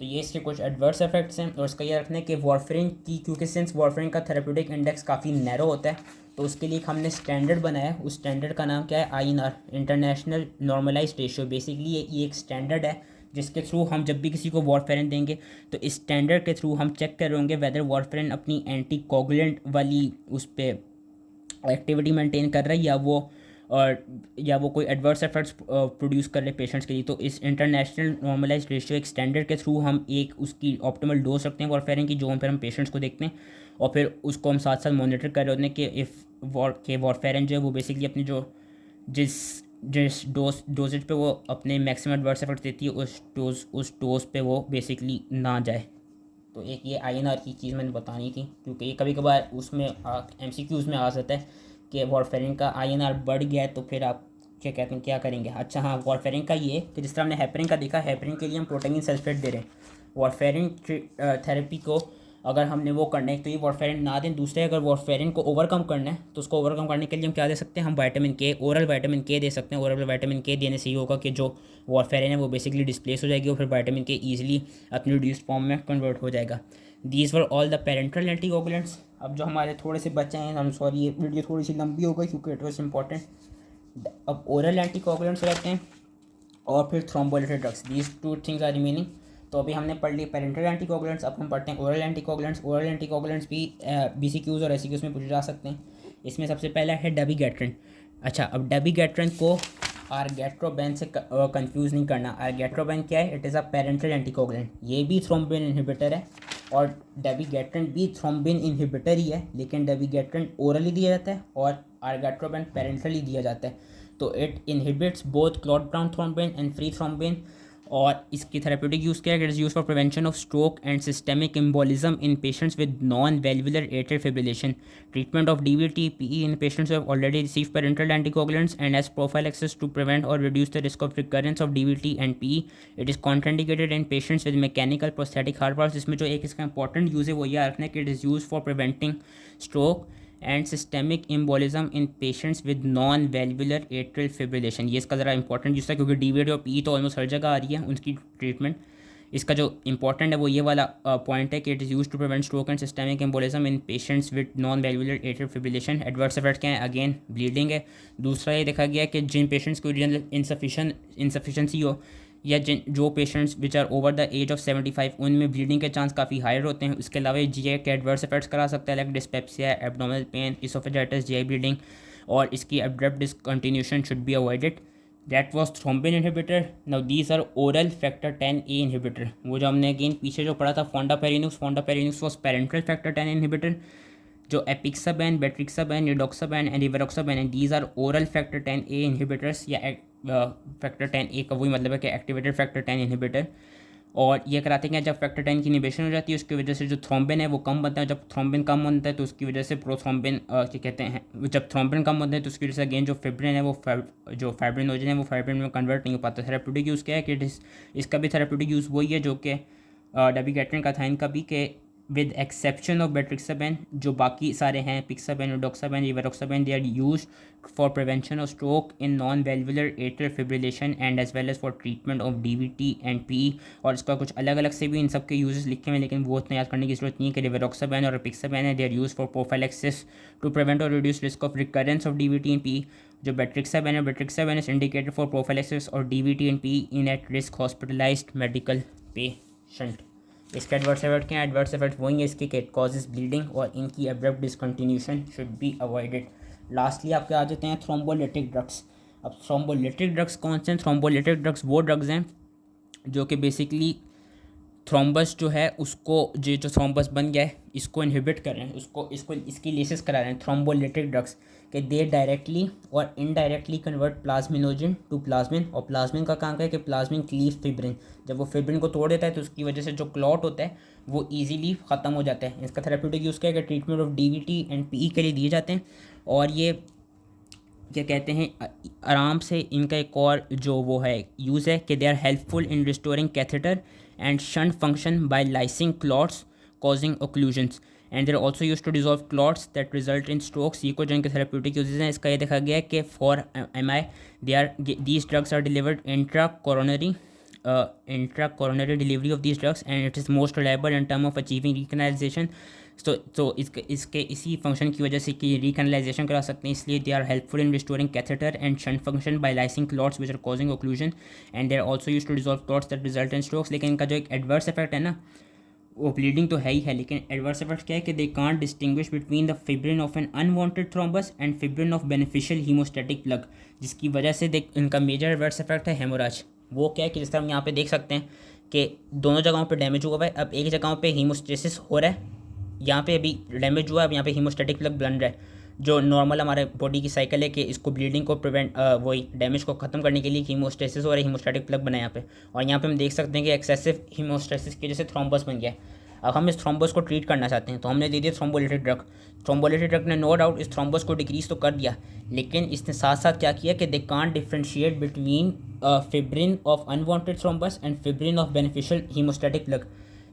तो ये इसके कुछ एडवर्स इफेक्ट्स हैं। और इसका ये रखना है कि वारफेरिन की, क्योंकि सिंस वारफेरिन का थेरेप्यूटिक इंडेक्स काफ़ी नैरो होता है, तो उसके लिए हमने स्टैंडर्ड बनाया। उस स्टैंडर्ड का नाम क्या है, INR, international normalised ratio. Basically ये एक स्टैंडर्ड है जिसके थ्रू हम जब भी किसी को वारफेरिन देंगे, तो इस स्टैंडर्ड के थ्रू हम चेक कर होंगे वेदर वारफेरिन अपनी एंटी कोगुलेंट वाली उस पर एक्टिविटी मेंटेन कर रहा है, या वो कोई एडवर्स इफेक्ट्स प्रोड्यूस कर रहे पेशेंट्स के लिए। तो इस इंटरनेशनल नॉर्मलाइज्ड रेशियो एक स्टैंडर्ड के थ्रू हम एक उसकी ऑप्टिमल डोज रखते हैं वारफेरिन की, जो हम फिर हम पेशेंट्स को देखते हैं, और फिर उसको हम साथ साथ मॉनिटर कर रहे होते हैं कि वारफेरिन जो है वो बेसिकली अपनी जो जिस डोजेज पे वो अपने मैक्सिमम एडवर्स इफेक्ट देती है, उस डोज पे वो बेसिकली ना जाए। तो एक ये INR की चीज़ मैंने बतानी थी, क्योंकि ये कभी कभार उसमें MCQs में आ जाता है कि वारफेरिन का INR बढ़ गया है, तो फिर आप क्या कहते हैं, क्या करेंगे। अच्छा हाँ, वारफेरिन का ये कि जिस तरह हमने हेपरिन का देखा, हेपरिन के लिए हम प्रोटेगिन सल्फेट दे रहे हैं। वारफेरिन थेरेपी को अगर हमने वो करना है, तो ये वारफेरिन ना दें। दूसरे, अगर वारफेरिन को ओवरकम करना है, तो उसको ओवरकम करने के लिए हम क्या दे सकते हैं, हम विटामिन के, ओरल विटामिन के दे सकते हैं। ओरल विटामिन के देने से ये होगा कि जो वारफेरिन है वो बेसिकली डिस्प्लेस हो जाएगी, और फिर विटामिन के ईजिली अपनी रिड्यूस्ड फॉर्म में कन्वर्ट हो जाएगा। These were all the parental anticoagulants. अब जो हमारे थोड़े से बच्चे हैं, हम सॉरी ये वीडियो थोड़ी सी लंबी हो गई क्योंकि इट वॉज इंपॉर्टेंट। अब ओरल एंटीकोगुलेंट्स रहते हैं और फिर thrombolytic drugs, these two things are remaining. तो अभी हमने पढ़ ली पेरेंटल एंटीकोगुलेंट्स, अब हम पढ़ते हैं ओरल एंटीकोगुलेंट्स। ओरल एंटीकोगुलेंट्स भी BCQs और SCQs में पूछे जा सकते हैं। इसमें सबसे पहला है डेबिगेट्रिन। अच्छा, अब डेबिगेट्रिन को आर्गेट्रोबेन से कंफ्यूज नहीं करना। आर्गेट्रोबेन क्या है, it is a parental anticoagulant. ये भी थ्रोम्बिन इनहिबिटर है, और डेबिगेट्रिन भी थ्रोम्बिन इनहिबिटर ही है, लेकिन डेबिगेट्रिन ओरली दिया जाता है और आर्गेट्रोबेन पेरेंटली दिया जाता है। तो इट इनहिबिट्स बोथ क्लॉट ब्राउन थ्रोम्बिन एंड फ्री थ्रोम्बिन। और इसकी थेरेप्यूटिक यूज़ क्या है, it is use for prevention of stroke and systemic embolism in patients with non valvular atrial fibrillation, treatment of DVT PE in patients who have already received parenteral anticoagulants and as prophylaxis to prevent और reduce the risk of recurrence of DVT and PE। It is contraindicated in patients with mechanical prosthetic heart valves. इसमें जो एक इसका important use है वो ये रखना है कि it is use for preventing stroke and systemic embolism in patients with non valvular atrial fibrillation. ये इसका ज़रा इंपॉर्टेंट यूज़ है, क्योंकि DVT और PE तो ऑलमोस्ट हर जगह आ रही है उनकी ट्रीटमेंट। इसका जो इंपॉर्टेंट है वो ये वाला पॉइंट है कि it is use to prevent stroke and systemic embolism in patients with non valvular atrial fibrillation. Adverse effect क्या है, अगेन ब्लीडिंग है। दूसरा ये देखा गया कि जिन पेशेंट्स को रीनल इंसफिशेंसी हो, या जो patients which are over the age of 75, उनमें ब्लीडिंग के चांस काफ़ी हायर होते हैं। उसके अलावा GI के एडवर्स इफेक्ट्स करा सकता है, like dyspepsia, abdominal pain, oesophagitis, GI bleeding, और इसकी abrupt discontinuation should be avoided. That was thrombin inhibitor. Now these are oral factor 10A inhibitor. वो जो हमने अगेन पीछे जो पढ़ा था fondaparinux was parenteral factor 10 inhibitor. जो apixaban, betrixaban, edoxaban and rivaroxaban and these are oral factor 10A inhibitors, या factor 10A का वही मतलब है कि एक्टिवेटेड फैक्टर 10 इनहिबिटर। और ये कराते हैं जब फैक्टर 10 की इनिबिशन हो जाती है उसकी वजह से जो थ्रोम्बिन है वो कम बनता है, जब थ्रोम्बिन कम बनता है तो उसकी वजह से प्रोथ्रोम्बिन क्या कहते हैं, जब थ्रोम्बिन कम बनता है तो उसकी वजह से अगेन जो फिब्रिन है वो जो फाइब्रिनोजन है वो फाइब्रिन में कन्वर्ट नहीं हो पाता। थेरेप्यूटिक यूज़ क्या है कि इसका भी थेरेप्यूटिक यूज़ वही है जो कि डेबिगेट्रिन का था इनका भी, कि विद एक्सेप्शन ऑफ बेट्रिक्साबैन जो बाकी सारे हैं apixaban, edoxaban, rivaroxaban, they are use for prevention of stroke in non valvular atrial fibrillation and as well as for treatment of DVT and PE. और इसका कुछ अलग अलग से भी इन सब के यूजेस लिखे हुए हैं, लेकिन वो उतना याद करने की जरूरत नहीं है कि रिवारोक्साबैन और पिक्साबैन है, they are use for prophylaxis to prevent और reduce risk of recurrence of DVT and PE. जो बेट्रिक्साबैन है, betrixaban is indicated for prophylaxis और DVT and PE in at risk hospitalised medical patient. इसके adverse effect क्या है? Adverse effect वही है इसके कि इट कॉजेज ब्लीडिंग और इनकी abrupt discontinuation should be avoided. Lastly आपके आ जाते हैं थ्रोम्बोलिटिक ड्रग्स। अब थ्रोम्बोलिटिक ड्रग्स कौन से हैं? थ्रोम्बोलिटिक ड्रग्स वो ड्रग्स हैं जो कि बेसिकली थ्रोम्बस जो है उसको जो थ्रोम्बस बन गया है इसको इनहिबिट कर रहे हैं, इसको इसकी लिसिस करा रहे हैं। थ्रोम्बोलिटिक ड्रग्स कि दे डायरेक्टली और indirectly convert plasminogen to plasmin. और प्लाज्मिन का काम क्या है कि प्लाज्मिन क्लीव फिब्रिन, जब वो फिब्रिन को तोड़ देता है तो उसकी वजह से जो क्लॉट होता है वो ईजिली ख़त्म हो जाता है। इसका थेरेप्यूटिक यूज़ क्या है कि treatment of DVT and PE के लिए दिए जाते हैं। और ये क्या कहते हैं आराम से इनका एक और जो वो है यूज़ है कि they are helpful in restoring catheter and shunt function by lysing clots causing occlusions and they're also use to dissolve clots that result in strokes. ये को जो इनके थेरेप्यूटिक यूजेज हैं इसका ये देखा गया है कि for MI these drugs are delivered intra coronary delivery of these drugs and it is most reliable in term of achieving recanalisation. तो इसके इसी फंक्शन की वजह से कि रिकनलाइजेशन करा सकते हैं, इसलिए they are helpful in restoring catheter and shunt function by lysing clots which are causing occlusion and they are also use to dissolve clots that result in strokes. लेकिन इनका जो एक एडवर्स इफेक्ट है ना वो ब्लीडिंग तो है ही है, लेकिन एडवर्स इफेक्ट क्या है कि they can't distinguish between the fibrin of an unwanted thrombus and fibrin of beneficial haemostatic plug, जिसकी वजह से इनका मेजर एडवर्स इफेक्ट है हेमोराज। वो क्या है कि जिस तरह हम यहाँ पे देख सकते हैं कि दोनों जगहों पे डैमेज हुआ है। अब एक जगहों पे हीमोस्टेसिस हो रहा है, यहाँ पे अभी डैमेज हुआ है, अब यहाँ पे हीमोस्टैटिक प्लग बन रहा है। जो नॉर्मल हमारे बॉडी की साइकिल है कि इसको ब्लीडिंग को प्रिवेंट वही डैमेज को ख़त्म करने के लिए हीमोस्टेसिस हो रहा है, हीमोस्टैटिक प्लग बना है यहाँ पे। और यहाँ पे हम देख सकते हैं कि एक्सेसिव हीमोस्टेसिस की वजह से थ्रोम्बस बन गया है। अब हम इस थ्रोम्बस को ट्रीट करना चाहते हैं तो हमने दे दिया थ्रोम्बोलिटिक ड्रग। थ्रोम्बोलिटिक ड्रग ने नो डाउट इस थ्रोम्बस को डिक्रीज तो कर दिया, लेकिन इसने साथ साथ क्या किया कि they can't differentiate between fibrin of unwanted thrombus and fibrin of beneficial haemostatic plug.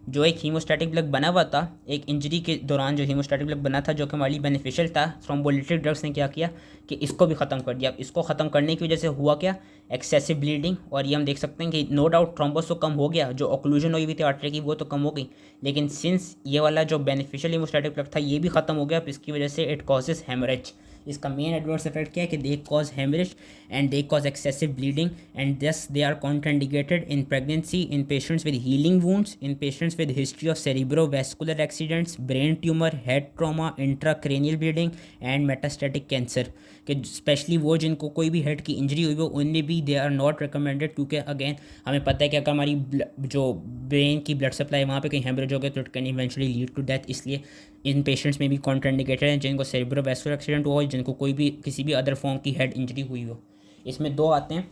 जो एक हीमोस्टैटिक प्लग बना हुआ था एक इंजरी के दौरान, जो हीमोस्टैटिक प्लग बना था जो कि हमारे लिए बेनिफिशियल था, थ्रोम्बोलिटिक ड्रग्स ने क्या किया कि इसको भी ख़त्म कर दिया। इसको ख़त्म करने की वजह से हुआ क्या? Excessive bleeding. और ये हम देख सकते हैं कि नो डाउट थ्रोम्बस तो कम हो गया, जो ऑक्लूजन हुई हुई थी आर्टरी की वो तो कम हो गई, लेकिन सिंस ये वाला जो बेनिफिशियल हीमोस्टैटिक प्लग था ये भी ख़त्म हो गया, इसकी वजह से इट कॉजेज हेमरेज। इसका मेन एडवर्स इफेक्ट क्या है कि they cause haemorrhage and they cause excessive bleeding and thus they are contraindicated in pregnancy, in patients with healing wounds, in patients with history of cerebrovascular accidents, brain tumour, head trauma, intracranial bleeding and metastatic cancer. कि specially वो जिनको कोई भी head की injury हुई हो उनमें भी दे आर नॉट रिकमेंडेड, क्योंकि अगेन हमें पता है कि अगर हमारी जो ब्रेन की ब्लड सप्लाई वहाँ पे कहीं हेमरेज हो गया तो it can eventually lead to death. इसलिए इन पेशेंट्स में भी कॉन्ट्राइंडिकेटेड हैं जिनको सेरिब्रोवैस्कुलर एक्सीडेंट हुआ हो, जिनको कोई भी किसी भी अदर फॉर्म की हेड इंजरी हुई हो। इसमें दो आते हैं,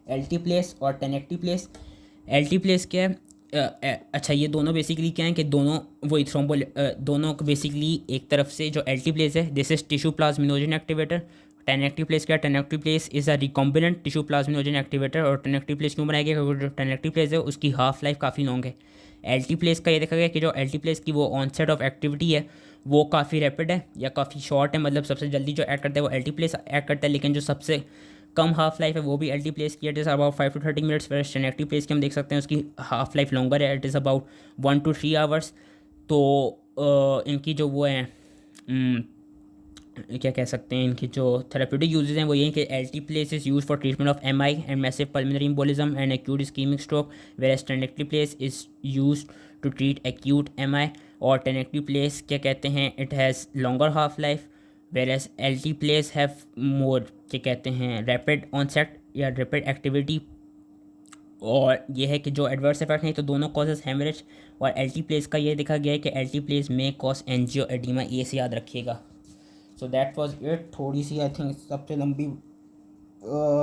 एल्टीप्लेस और टेनेक्टिप्लेस। एल्टीप्लेस क्या है? अच्छा ये दोनों बेसिकली क्या है कि दोनों वही दोनों बेसिकली एक तरफ से जो एल्टीप्लेस है this is tissue plasminogen activator. Tenecteplase क्या है? Tenecteplase is a recombinant tissue plasminogen activator. और टेनेक्टिप्लेस क्यों बनाया गया? क्योंकि जो टेनेक्टिप्लेस है उसकी हाफ लाइफ काफ़ी लॉन्ग है। एल्टीप्लेस का ये देखा गया कि जो एल्टीप्लेस की वो ऑनसेट ऑफ एक्टिविटी है वो काफ़ी रैपिड है या काफ़ी शॉर्ट है, मतलब सबसे जल्दी जो एक्ट करता है वो एल्टीप्लेस एक्ट करता है, लेकिन जो सबसे कम हाफ लाइफ है वो भी एल्टीप्लेस की, it is about 5 to 30 minutes. वेस्ट टेनेक्टिप्लेस की हम देख सकते हैं उसकी हाफ लाइफ लॉन्गर है, it is about 1 to 3 hours. तो इनकी जो वो है क्या कह सकते हैं, इनकी जो थेरेप्यूटिक यूजेस हैं वो ये कि alteplase is use for treatment of MI and massive pulmonary embolism and acute ischaemic stroke, whereas tenecteplase is use to treat acute MI। और टेनेक्टिप्लेस क्या कहते हैं, it has longer half life, whereas alteplase have more क्या कहते हैं rapid onset या rapid activity. और ये है कि जो एडवर्स इफेक्ट नहीं तो दोनों कॉजेज हेमरेज और एल्टी प्लेस का ये देखा गया है कि एल्टी प्लेस में कॉज एंजियो एडिमा, ये से याद रखिएगा। सो दैट वाज इट। थोड़ी सी आई थिंक सबसे लंबी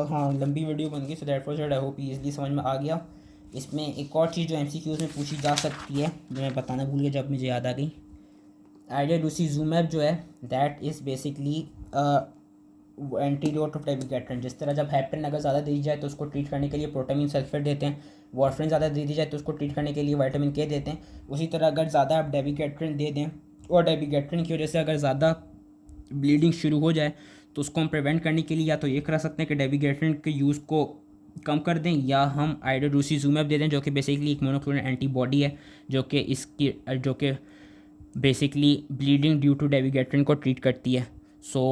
हाँ लंबी वीडियो बन गई। सो that was it. I hope easily समझ में आ गया। इसमें एक और चीज़ जो MCQs में पूछी जा सकती है जो मैं बताना भूल गया जब मुझे याद आ गई, आइडियालुसीज़ुमैब जो है that is basically antidote of dabigatran. जिस तरह जब हेपरिन अगर ज़्यादा दी जाए तो उसको ट्रीट करने के लिए प्रोटामिन सल्फेट देते हैं, वारफरिन ज़्यादा दे दी जाए तो उसको ट्रीट करने के लिए विटामिन के देते हैं। उसी तरह अगर ज़्यादा आप डेबिगेट्रन दे दें और डेबिगेट्रन की वजह से अगर ज़्यादा ब्लीडिंग शुरू हो जाए तो उसको हम प्रिवेंट करने के लिए या तो ये करा सकते हैं कि डेबिगेट्रन के यूज़ को कम कर दें, या हम आइडोलुसीज़ुमैब दे दें जो कि बेसिकली एक मोनोक्लोनल एंटीबॉडी है जो कि basically bleeding due to dabigatran को ट्रीट करती है। So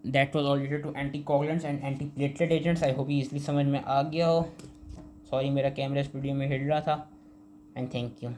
that was all related to anti coagulants and anti platelet agents. I hope easily समझ में आ गया हो। सॉरी मेरा कैमरा इस वीडियो में हिल रहा था एंड थैंक यू।